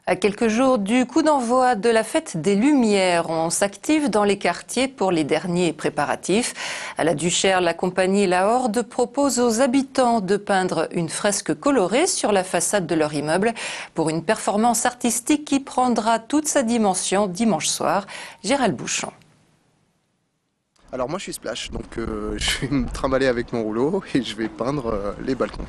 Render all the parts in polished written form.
À quelques jours du coup d'envoi de la fête des Lumières, on s'active dans les quartiers pour les derniers préparatifs. À la Duchère, la compagnie La Horde propose aux habitants de peindre une fresque colorée sur la façade de leur immeuble pour une performance artistique qui prendra toute sa dimension dimanche soir. Gérald Bouchon. Alors moi je suis Splash, donc je vais me trimballer avec mon rouleau et je vais peindre les balcons.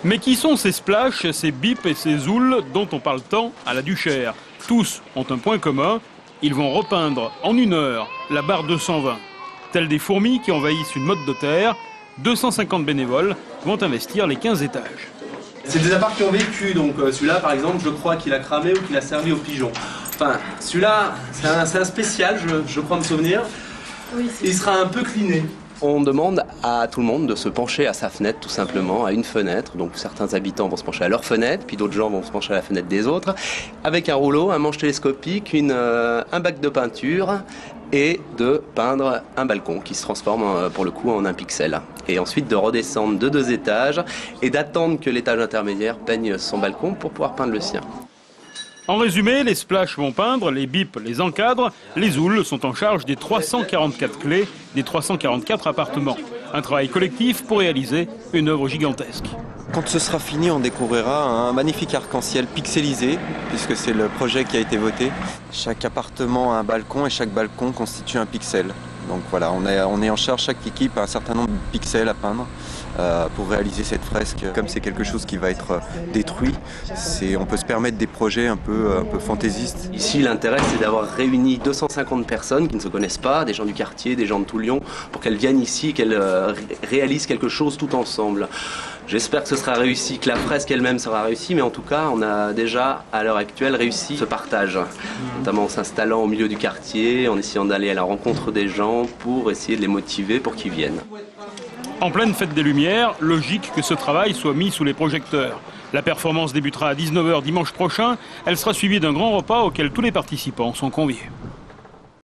Mais qui sont ces Splash, ces Bip et ces Zoul dont on parle tant à la Duchère? Tous ont un point commun, ils vont repeindre en 1 heure la barre 220. Tels des fourmis qui envahissent une motte de terre, 250 bénévoles vont investir les 15 étages. C'est des apparts qui ont vécu, donc celui-là par exemple je crois qu'il a cramé ou qu'il a servi aux pigeons. Enfin celui-là c'est un spécial, je crois me souvenir. Oui, il sera un peu cliné. On demande à tout le monde de se pencher à sa fenêtre, tout simplement, à une fenêtre. Donc certains habitants vont se pencher à leur fenêtre, puis d'autres gens vont se pencher à la fenêtre des autres, avec un rouleau, un manche télescopique, un bac de peinture, et de peindre un balcon qui se transforme pour le coup en 1 pixel. Et ensuite de redescendre de 2 étages et d'attendre que l'étage intermédiaire peigne son balcon pour pouvoir peindre le sien. En résumé, les Splash vont peindre, les Bip les encadrent, les Zoul sont en charge des 344 clés, des 344 appartements. Un travail collectif pour réaliser une œuvre gigantesque. Quand ce sera fini, on découvrira un magnifique arc-en-ciel pixelisé, puisque c'est le projet qui a été voté. Chaque appartement a un balcon et chaque balcon constitue un pixel. Donc voilà, on est en charge, chaque équipe a un certain nombre de pixels à peindre pour réaliser cette fresque. Comme c'est quelque chose qui va être détruit, on peut se permettre des projets un peu fantaisistes. Ici, l'intérêt, c'est d'avoir réuni 250 personnes qui ne se connaissent pas, des gens du quartier, des gens de tout Lyon, pour qu'elles viennent ici, qu'elles réalisent quelque chose tout ensemble. J'espère que ce sera réussi, que la fresque elle-même sera réussie, mais en tout cas, on a déjà, à l'heure actuelle, réussi ce partage, notamment en s'installant au milieu du quartier, en essayant d'aller à la rencontre des gens pour essayer de les motiver pour qu'ils viennent. En pleine fête des Lumières, logique que ce travail soit mis sous les projecteurs. La performance débutera à 19 h dimanche prochain. Elle sera suivie d'un grand repas auquel tous les participants sont conviés.